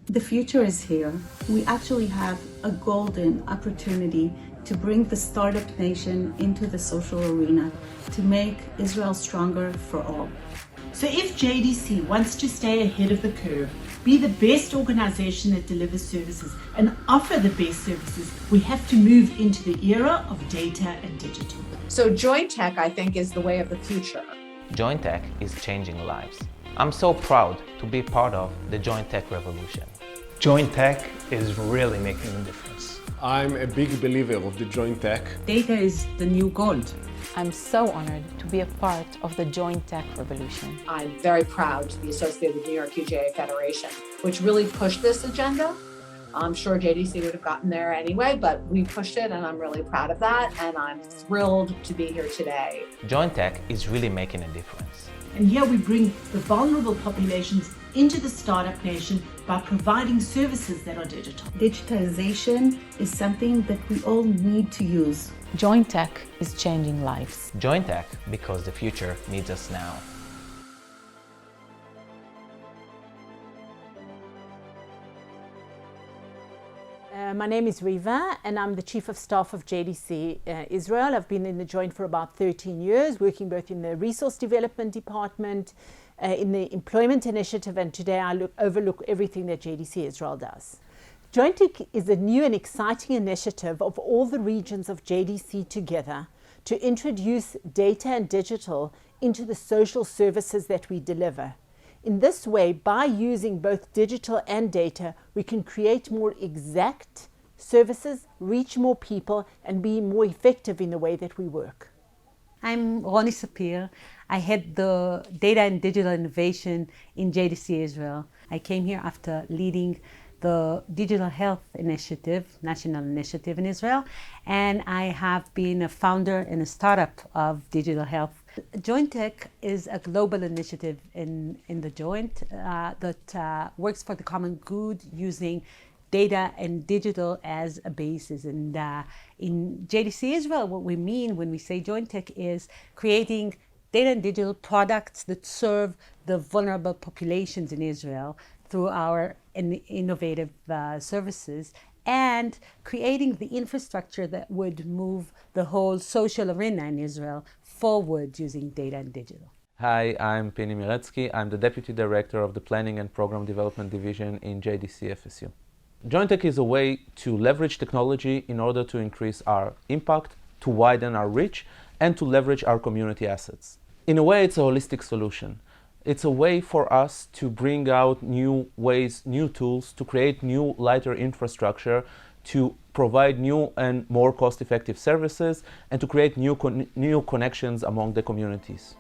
The future is here. We actually have a golden opportunity to bring the startup nation into the social arena, to make Israel stronger for all. So if JDC wants to stay ahead of the curve, be the best organization that delivers services, and offer the best services, we have to move into the era of data and digital. So JOINTECH, I think, is the way of the future. JOINTECH is changing lives. I'm so proud to be part of the JOINTECH revolution. JOINTECH is really making a difference. I'm a big believer of the JOINTECH. Data is the new gold. I'm so honored to be a part of the JOINTECH revolution. I'm very proud to be associated with New York UJA Federation, which really pushed this agenda. I'm sure JDC would have gotten there anyway, but we pushed it and I'm really proud of that, and I'm thrilled to be here today. JOINTECH is really making a difference. And here we bring the vulnerable populations into the startup nation by providing services that are digital. Digitalization is something that we all need to use. JOINTECH is changing lives. JOINTECH because the future needs us now. My name is Riva and I'm the Chief of Staff of JDC Israel. I've been in the Joint for about 13 years, working both in the Resource Development Department, in the Employment Initiative, and today I overlook everything that JDC Israel does. JOINTECH is a new and exciting initiative of all the regions of JDC together to introduce data and digital into the social services that we deliver. In this way, by using both digital and data, we can create more exact services, reach more people, and be more effective in the way that we work. I'm Ronnie Sapir. I head the Data and Digital Innovation in JDC Israel. I came here after leading the Digital Health Initiative, National Initiative in Israel, and I have been a founder and a startup of digital health. JOINTECH is a global initiative in the Joint that works for the common good using data and digital as a basis. And in JDC Israel, what we mean when we say JOINTECH is creating data and digital products that serve the vulnerable populations in Israel through our innovative services, and creating the infrastructure that would move the whole social arena in Israel forward using data and digital. Hi, I'm Pini Miretsky. I'm the Deputy Director of the Planning and Program Development Division in JDC FSU. JOINTECH is a way to leverage technology in order to increase our impact, to widen our reach, and to leverage our community assets. In a way, it's a holistic solution. It's a way for us to bring out new ways, new tools, to create new, lighter infrastructure, to provide new and more cost-effective services, and to create new connections among the communities.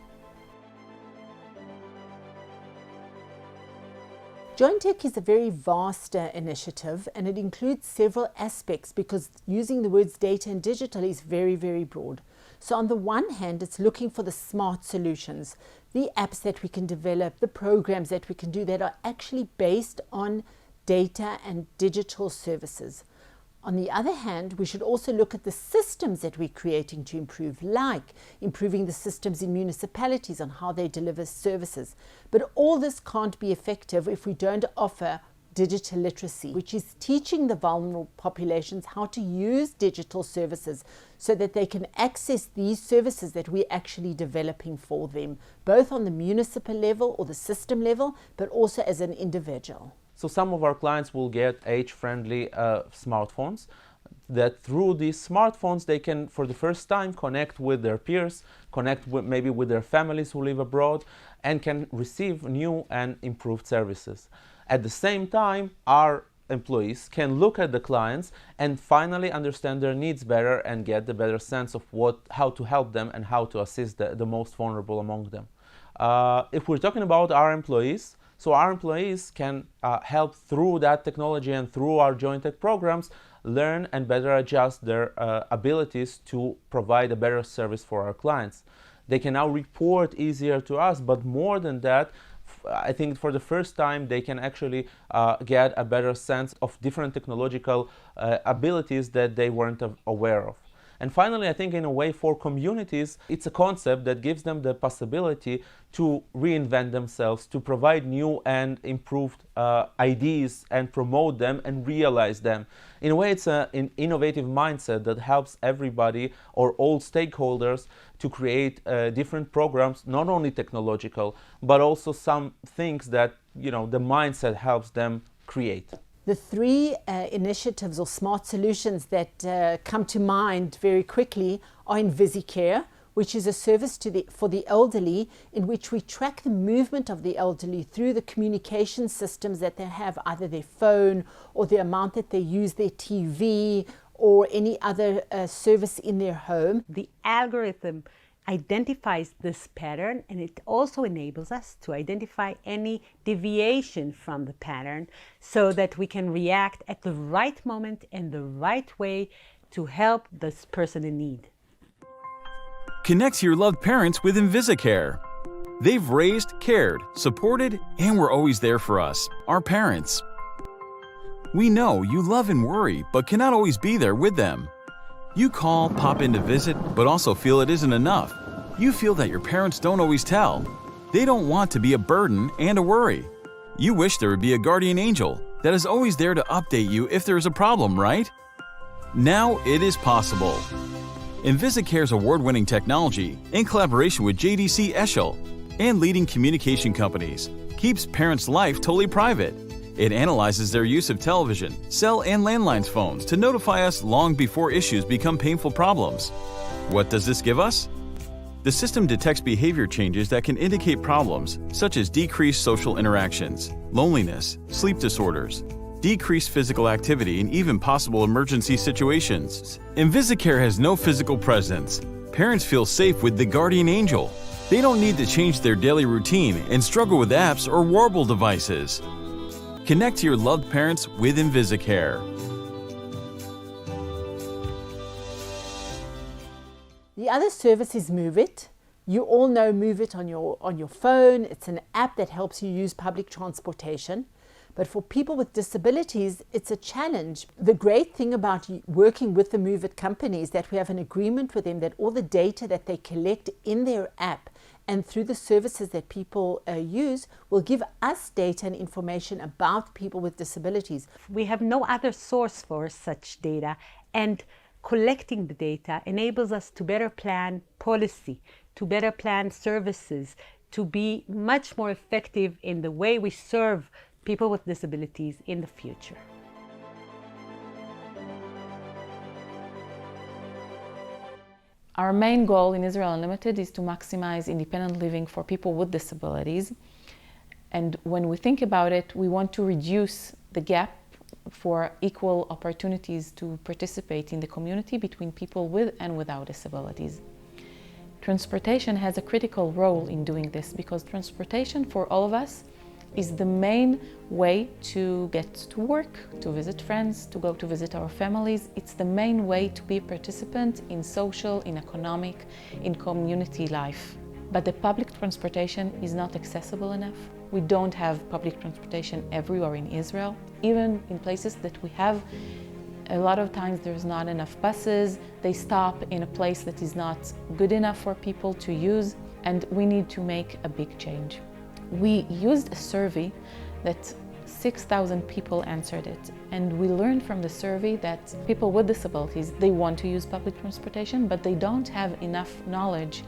JOINTECH is a very vast initiative, and it includes several aspects because using the words data and digital is very, very broad. So on the one hand, it's looking for the smart solutions, the apps that we can develop, the programs that we can do that are actually based on data and digital services. On the other hand, we should also look at the systems that we're creating to improve, like improving the systems in municipalities on how they deliver services. But all this can't be effective if we don't offer digital literacy, which is teaching the vulnerable populations how to use digital services so that they can access these services that we're actually developing for them, both on the municipal level or the system level, but also as an individual. So some of our clients will get age-friendly smartphones that through these smartphones they can for the first time connect with their peers, connect maybe with their families who live abroad, and can receive new and improved services. At the same time, our employees can look at the clients and finally understand their needs better and get the better sense of how to help them and how to assist the most vulnerable among them. If we're talking about our employees, so our employees can help through that technology and through our JOINTECH programs learn and better adjust their abilities to provide a better service for our clients. They can now report easier to us, but more than that, I think for the first time they can actually get a better sense of different technological abilities that they weren't aware of. And finally, I think in a way for communities, it's a concept that gives them the possibility to reinvent themselves, to provide new and improved ideas and promote them and realize them. In a way, it's an innovative mindset that helps everybody or all stakeholders to create different programs, not only technological, but also some things that, you know, the mindset helps them create. The three initiatives or smart solutions that come to mind very quickly are INVISICARE, which is a service for the elderly in which we track the movement of the elderly through the communication systems that they have, either their phone or the amount that they use their TV or any other service in their home. The algorithm identifies this pattern, and it also enables us to identify any deviation from the pattern so that we can react at the right moment and the right way to help this person in need. Connect your loved parents with INVISICARE. They've raised, cared, supported, and were always there for us, our parents. We know you love and worry, but cannot always be there with them. You call, pop in to visit, but also feel it isn't enough. You feel that your parents don't always tell. They don't want to be a burden and a worry. You wish there would be a guardian angel that is always there to update you if there is a problem, right? Now it is possible. INVISICARE's award-winning technology, in collaboration with JDC Eshel and leading communication companies, keeps parents' life totally private. It analyzes their use of television, cell and landline phones to notify us long before issues become painful problems. What does this give us? The system detects behavior changes that can indicate problems such as decreased social interactions, loneliness, sleep disorders, decreased physical activity, and even possible emergency situations. INVISICARE has no physical presence. Parents feel safe with the guardian angel. They don't need to change their daily routine and struggle with apps or wearable devices. Connect to your loved parents with INVISICARE. The other service is Move It. You all know Move It on your phone. It's an app that helps you use public transportation. But for people with disabilities, it's a challenge. The great thing about working with the Move It company is that we have an agreement with them that all the data that they collect in their app and through the services that people use will give us data and information about people with disabilities. We have no other source for such data, and collecting the data enables us to better plan policy, to better plan services, to be much more effective in the way we serve people with disabilities in the future. Our main goal in Israel Unlimited is to maximize independent living for people with disabilities. And when we think about it, we want to reduce the gap for equal opportunities to participate in the community between people with and without disabilities. Transportation has a critical role in doing this because transportation for all of us is the main way to get to work, to visit friends, to go to visit our families. It's the main way to be a participant in social, in economic, in community life. But the public transportation is not accessible enough. We don't have public transportation everywhere in Israel. Even in places that we have, a lot of times there's not enough buses. They stop in a place that is not good enough for people to use, and we need to make a big change. We used a survey that 6,000 people answered it, and we learned from the survey that people with disabilities, they want to use public transportation, but they don't have enough knowledge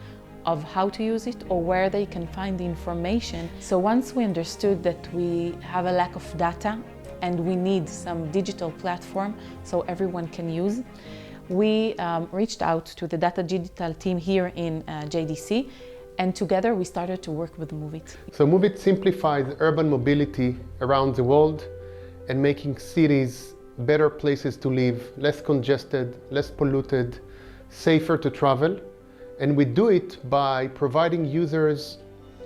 of how to use it or where they can find the information. So once we understood that we have a lack of data and we need some digital platform so everyone can use, we reached out to the data digital team here in JDC, and together we started to work with Move It. So Move It simplifies urban mobility around the world and making cities better places to live, less congested, less polluted, safer to travel. And we do it by providing users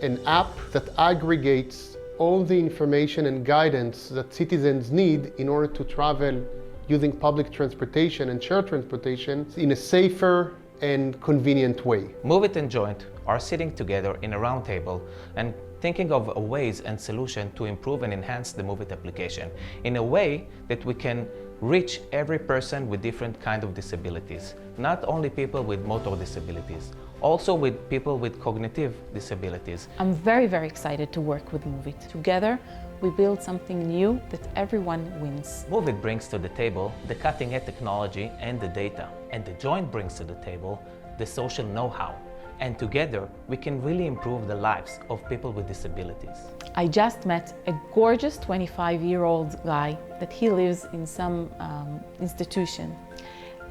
an app that aggregates all the information and guidance that citizens need in order to travel using public transportation and shared transportation in a safer and convenient way. Move It and Joint are sitting together in a round table and thinking of ways and solutions to improve and enhance the Move It application in a way that we can reach every person with different kind of disabilities, not only people with motor disabilities, also with people with cognitive disabilities. I'm very, very excited to work with Move It. Together, we build something new that everyone wins. Move It brings to the table the cutting-edge technology and the data, and the Joint brings to the table the social know-how. And together, we can really improve the lives of people with disabilities. I just met a gorgeous 25-year-old guy that he lives in some institution.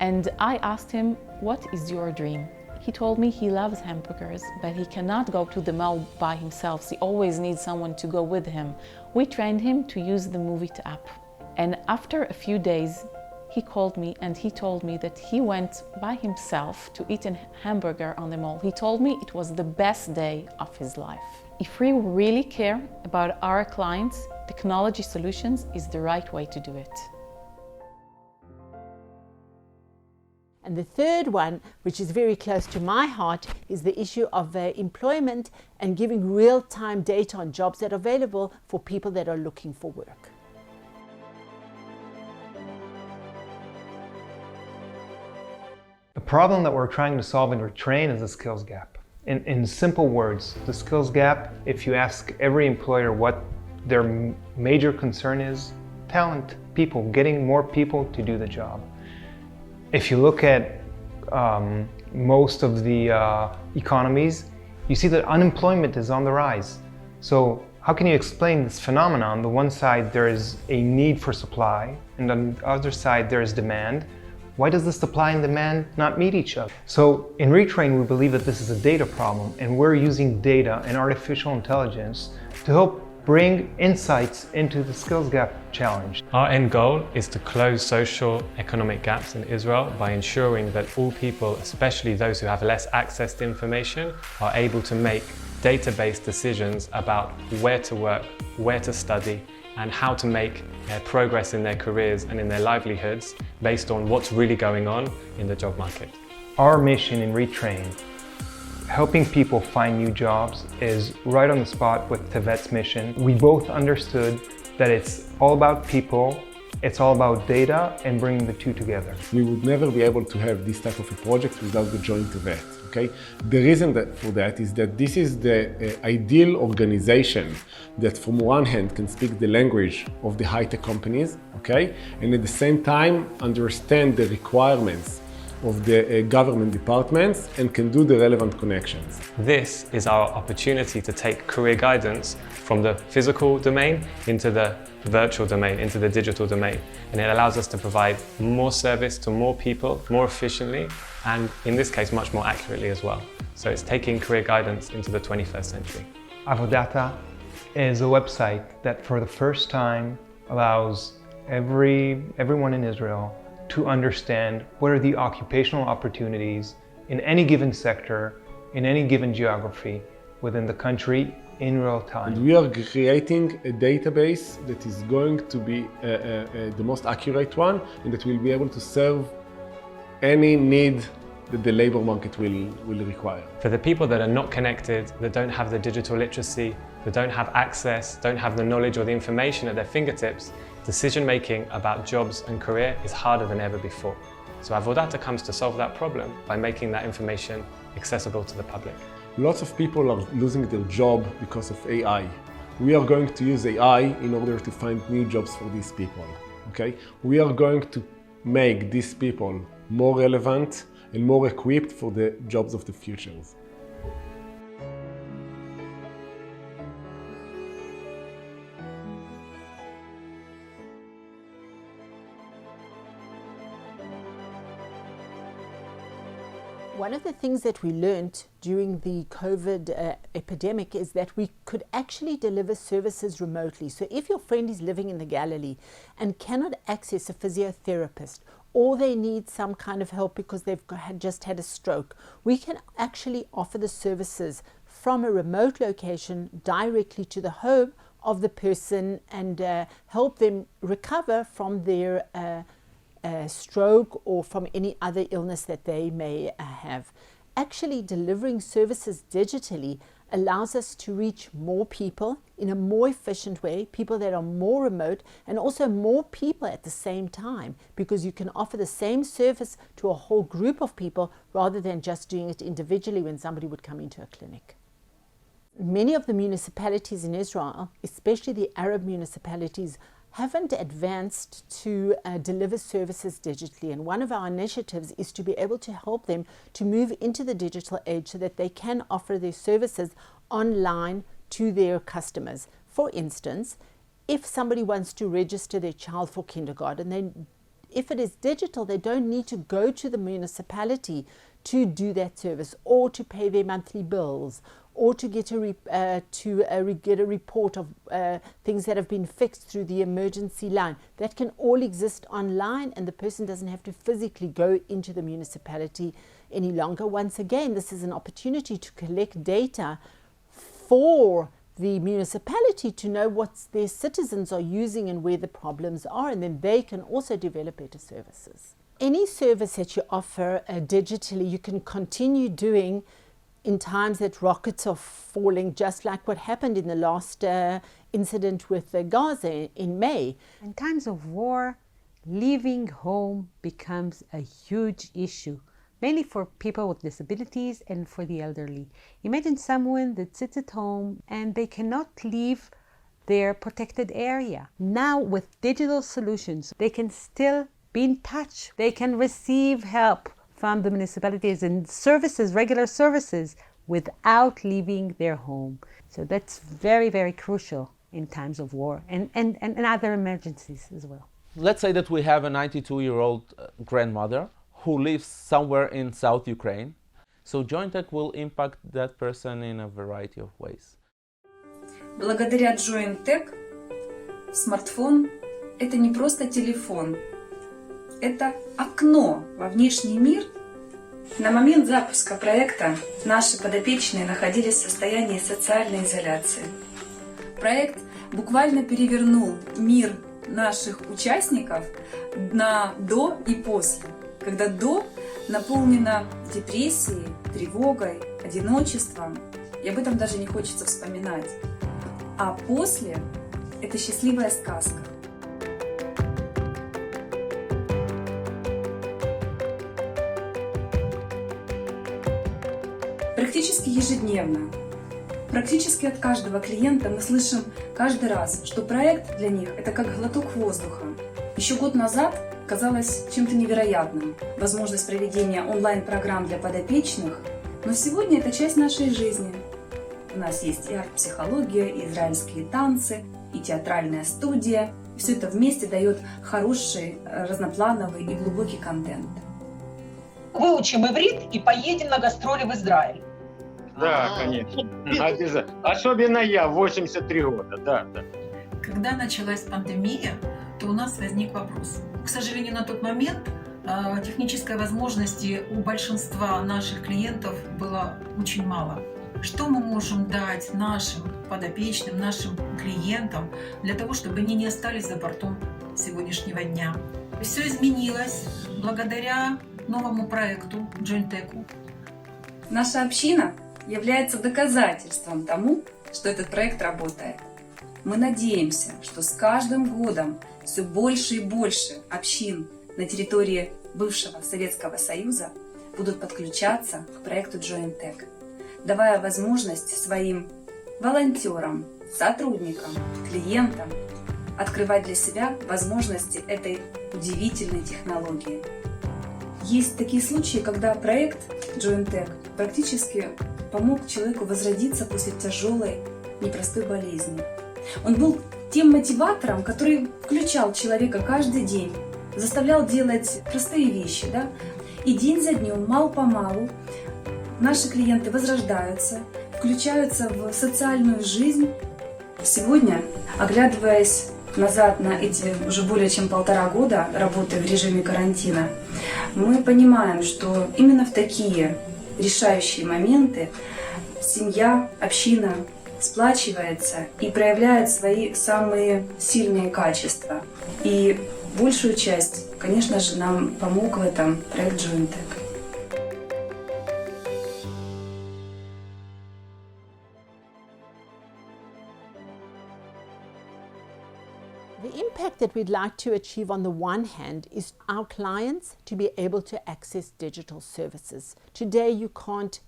And I asked him, what is your dream? He told me he loves hamburgers, but he cannot go to the mall by himself. He always needs someone to go with him. We trained him to use the Move It app. And after a few days, he called me and he told me that he went by himself to eat a hamburger on the mall. He told me it was the best day of his life. If we really care about our clients, technology solutions is the right way to do it. And the third one, which is very close to my heart, is the issue of employment and giving real-time data on jobs that are available for people that are looking for work. The problem that we're trying to solve in Retrain is the skills gap. In simple words, the skills gap, if you ask every employer what their major concern is, talent, people, getting more people to do the job. If you look at most of the economies, you see that unemployment is on the rise. So how can you explain this phenomenon? On the one side, there is a need for supply, and on the other side, there is demand. Why does the supply and demand not meet each other? So in Retrain, we believe that this is a data problem, and we're using data and artificial intelligence to help bring insights into the skills gap challenge. Our end goal is to close social economic gaps in Israel by ensuring that all people, especially those who have less access to information, are able to make data-based decisions about where to work, where to study, and how to make progress in their careers and in their livelihoods based on what's really going on in the job market. Our mission in Retrain, helping people find new jobs, is right on the spot with Tevet's mission. We both understood that it's all about people, it's all about data and bringing the two together. We would never be able to have this type of a project without the joint Tevet. Okay? The reason for that is that this is the ideal organization that from one hand can speak the language of the high-tech companies, okay? And at the same time understand the requirements of the government departments and can do the relevant connections. This is our opportunity to take career guidance from the physical domain into the virtual domain, into the digital domain. And it allows us to provide more service to more people, more efficiently, and in this case, much more accurately as well. So it's taking career guidance into the 21st century. Avodata is a website that for the first time allows everyone in Israel to understand what are the occupational opportunities in any given sector, in any given geography within the country in real time. And we are creating a database that is going to be the most accurate one and that will be able to serve any need that the labor market will require. For the people that are not connected, that don't have the digital literacy, that don't have access, don't have the knowledge or the information at their fingertips, decision-making about jobs and career is harder than ever before. So Avodata comes to solve that problem by making that information accessible to the public. Lots of people are losing their job because of AI. We are going to use AI in order to find new jobs for these people. Okay? We are going to make these people more relevant and more equipped for the jobs of the futures. One of the things that we learned during the COVID epidemic is that we could actually deliver services remotely. So if your friend is living in the Galilee and cannot access a physiotherapist, or they need some kind of help because they've just had a stroke, we can actually offer the services from a remote location directly to the home of the person and help them recover from their stroke or from any other illness that they may have. Actually delivering services digitally allows us to reach more people in a more efficient way, people that are more remote, and also more people at the same time, because you can offer the same service to a whole group of people rather than just doing it individually when somebody would come into a clinic. Many of the municipalities in Israel, especially the Arab municipalities, haven't advanced to deliver services digitally, and one of our initiatives is to be able to help them to move into the digital age so that they can offer their services online to their customers. For instance, if somebody wants to register their child for kindergarten, then if it is digital, they don't need to go to the municipality to do that service, or to pay their monthly bills, or to get a report of things that have been fixed through the emergency line. That can all exist online, and the person doesn't have to physically go into the municipality any longer. Once again, this is an opportunity to collect data for the municipality to know what their citizens are using and where the problems are, and then they can also develop better services. Any service that you offer digitally, you can continue doing in times that rockets are falling, just like what happened in the last incident with Gaza in May. In times of war, leaving home becomes a huge issue, mainly for people with disabilities and for the elderly. Imagine someone that sits at home and they cannot leave their protected area. Now with digital solutions, they can still be in touch. They can receive help from the municipalities and services, regular services, without leaving their home. So that's very, very crucial in times of war and other emergencies as well. Let's say that we have a 92-year-old grandmother who lives somewhere in South Ukraine. So JOINTECH will impact that person in a variety of ways. Благодаря JOINTECH смартфон – это не просто телефон, это окно во внешний мир. На момент запуска проекта наши подопечные находились в состоянии социальной изоляции. Проект буквально перевернул мир наших участников на до и после. Когда до наполнено депрессией, тревогой, одиночеством, и об этом даже не хочется вспоминать. А после – это счастливая сказка. Практически ежедневно, практически от каждого клиента мы слышим каждый раз, что проект для них – это как глоток воздуха. Еще год назад казалось чем-то невероятным возможность проведения онлайн-программ для подопечных, но сегодня это часть нашей жизни. У нас есть и арт-психология, и израильские танцы, и театральная студия. Все это вместе дает хороший, разноплановый и глубокий контент. Выучим иврит и поедем на гастроли в Израиль. Да, конечно. Обязательно. Особенно я, 83 года. Да. Когда началась пандемия, то у нас возник вопрос. К сожалению, на тот момент технической возможности у большинства наших клиентов было очень мало. Что мы можем дать нашим подопечным, нашим клиентам для того, чтобы они не остались за бортом сегодняшнего дня? Все изменилось благодаря новому проекту JOINTECH. Наша община является доказательством тому, что этот проект работает. Мы надеемся, что с каждым годом все больше и больше общин на территории бывшего Советского Союза будут подключаться к проекту JOINTECH, давая возможность своим волонтерам, сотрудникам, клиентам открывать для себя возможности этой удивительной технологии. Есть такие случаи, когда проект JOINTECH практически помог человеку возродиться после тяжелой, непростой болезни. Он был тем мотиватором, который включал человека каждый день, заставлял делать простые вещи, да? И день за днем, мало-помалу, наши клиенты возрождаются, включаются в социальную жизнь. Сегодня, оглядываясь назад на эти уже более чем 1,5 года работы в режиме карантина, мы понимаем, что именно в такие решающие моменты семья, община сплачивается и проявляет свои самые сильные качества. И большую часть, конечно же, нам помог в этом проект JOINTECH. The impact that we'd like to achieve on the one hand is our clients to be able to access digital services. Today you can't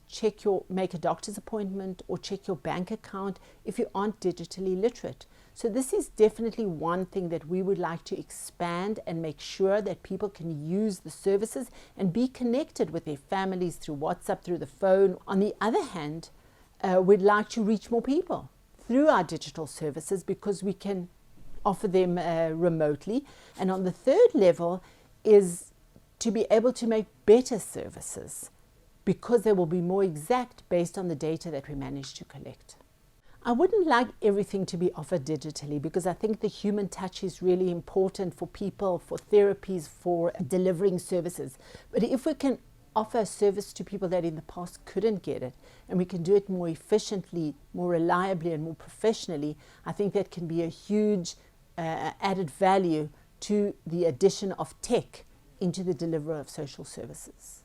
make a doctor's appointment or check your bank account if you aren't digitally literate. So this is definitely one thing that we would like to expand and make sure that people can use the services and be connected with their families through WhatsApp, through the phone. On the other hand, we'd like to reach more people through our digital services because we can offer them remotely. And on the third level is to be able to make better services because they will be more exact based on the data that we manage to collect. I wouldn't like everything to be offered digitally because I think the human touch is really important for people, for therapies, for delivering services. But if we can offer a service to people that in the past couldn't get it, and we can do it more efficiently, more reliably, and more professionally, I think that can be a huge added value to the addition of tech into the delivery of social services.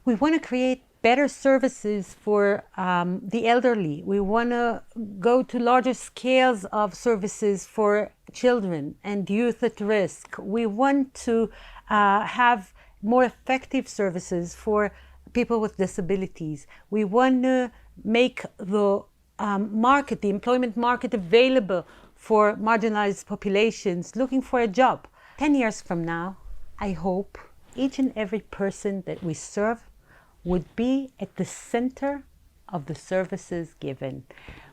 We want to create better services for the elderly. We want to go to larger scales of services for children and youth at risk. We want to have more effective services for people with disabilities. We want to make the employment market available for marginalized populations looking for a job. 10 years from now, I hope each and every person that we serve would be at the center of the services given,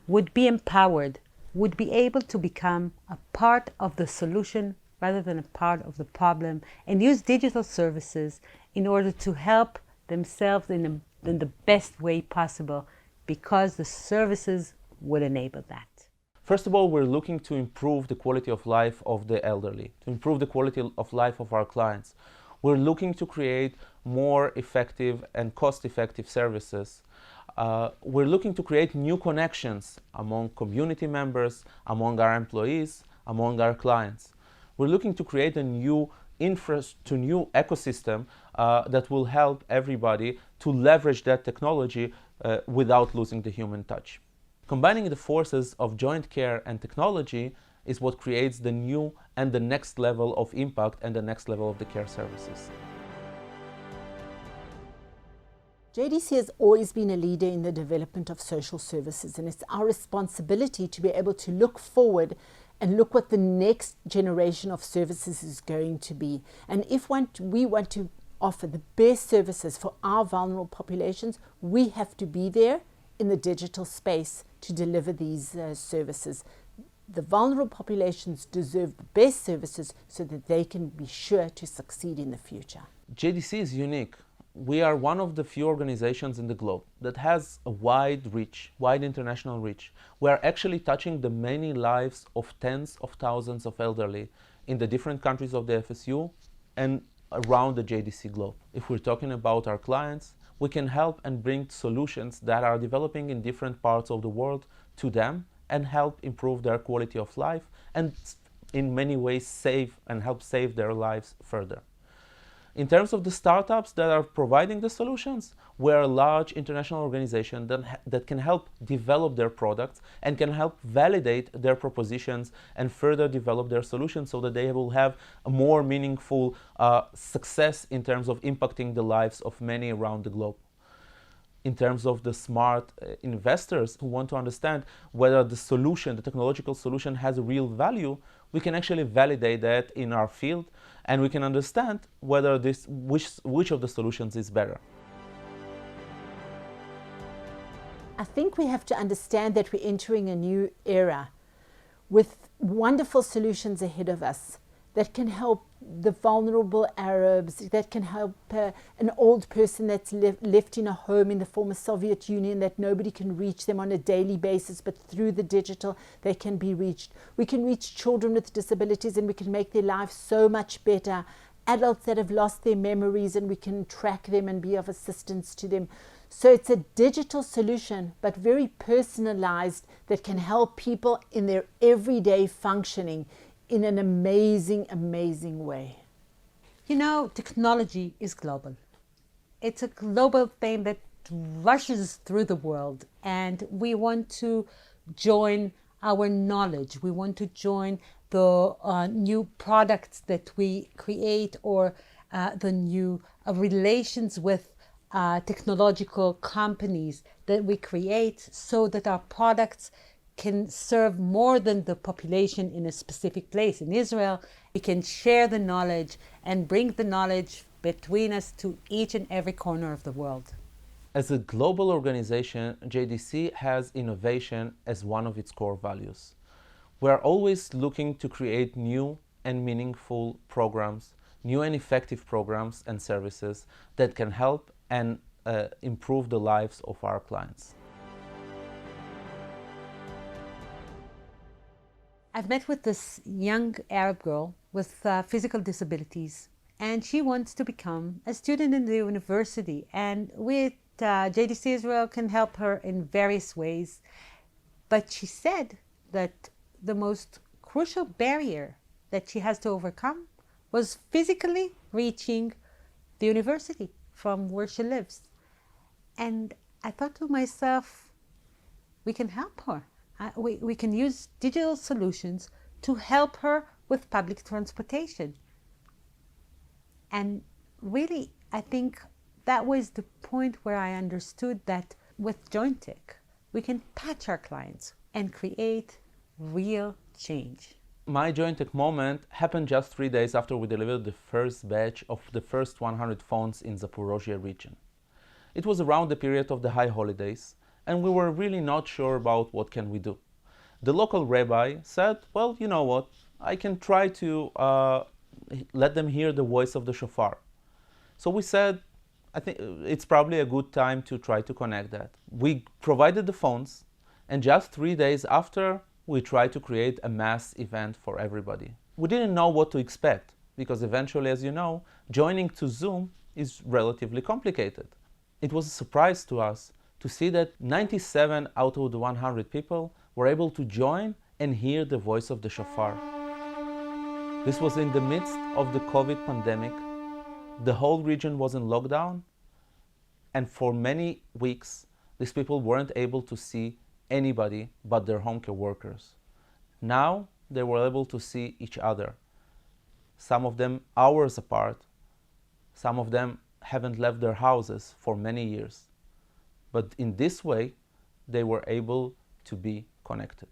would be empowered, would be able to become a part of the solution rather than a part of the problem, and use digital services in order to help themselves in the best way possible, because the services would enable that. First of all, we're looking to improve the quality of life of the elderly, to improve the quality of life of our clients. We're looking to create more effective and cost-effective services. We're looking to create new connections among community members, among our employees, among our clients. We're looking to create a new ecosystem that will help everybody to leverage that technology without losing the human touch. Combining the forces of joint care and technology is what creates the new and the next level of impact and the next level of the care services. JDC has always been a leader in the development of social services, and it's our responsibility to be able to look forward and look what the next generation of services is going to be. And if we want to offer the best services for our vulnerable populations, we have to be there in the digital space to deliver these services. The vulnerable populations deserve the best services so that they can be sure to succeed in the future. JDC is unique. We are one of the few organizations in the globe that has a wide international reach. We are actually touching the many lives of tens of thousands of elderly in the different countries of the FSU and around the JDC globe. If we're talking about our clients, we can help and bring solutions that are developing in different parts of the world to them and help improve their quality of life and in many ways help save their lives further. In terms of the startups that are providing the solutions, we're a large international organization that can help develop their products and can help validate their propositions and further develop their solutions so that they will have a more meaningful success in terms of impacting the lives of many around the globe. In terms of the smart investors who want to understand whether the solution, the technological solution, has a real value, we can actually validate that in our field, and we can understand whether which of the solutions is better. I think we have to understand that we're entering a new era with wonderful solutions ahead of us that can help the vulnerable Arabs, that can help an old person that's left in a home in the former Soviet Union, that nobody can reach them on a daily basis, but through the digital they can be reached. We can reach children with disabilities and we can make their lives so much better. Adults that have lost their memories, and we can track them and be of assistance to them. So it's a digital solution, but very personalized, that can help people in their everyday functioning in an amazing, amazing way. You know, technology is global. It's a global thing that rushes through the world, and we want to join our knowledge. We want to join the new products that we create, or the new relations with technological companies that we create, so that our products can serve more than the population in a specific place. In Israel, we can share the knowledge and bring the knowledge between us to each and every corner of the world. As a global organization, JDC has innovation as one of its core values. We are always looking to create new and meaningful programs, new and effective programs and services that can help and improve the lives of our clients. I've met with this young Arab girl with physical disabilities, and she wants to become a student in the university, and with JDC Israel can help her in various ways. But she said that the most crucial barrier that she has to overcome was physically reaching the university from where she lives. And I thought to myself, we can help her. We can use digital solutions to help her with public transportation. And really, I think that was the point where I understood that with JOINTECH, we can touch our clients and create real change. My JOINTECH moment happened just 3 days after we delivered the first batch of the first 100 phones in Zaporozhye region. It was around the period of the high holidays, and we were really not sure about what can we do. The local rabbi said, well, you know what, I can try to let them hear the voice of the shofar. So we said, I think it's probably a good time to try to connect that. We provided the phones, and just 3 days after, we tried to create a mass event for everybody. We didn't know what to expect, because eventually, as you know, joining to Zoom is relatively complicated. It was a surprise to us to see that 97 out of the 100 people were able to join and hear the voice of the shofar. This was in the midst of the COVID pandemic. The whole region was in lockdown, and for many weeks, these people weren't able to see anybody but their home care workers. Now they were able to see each other. Some of them hours apart. Some of them haven't left their houses for many years. But in this way, they were able to be connected.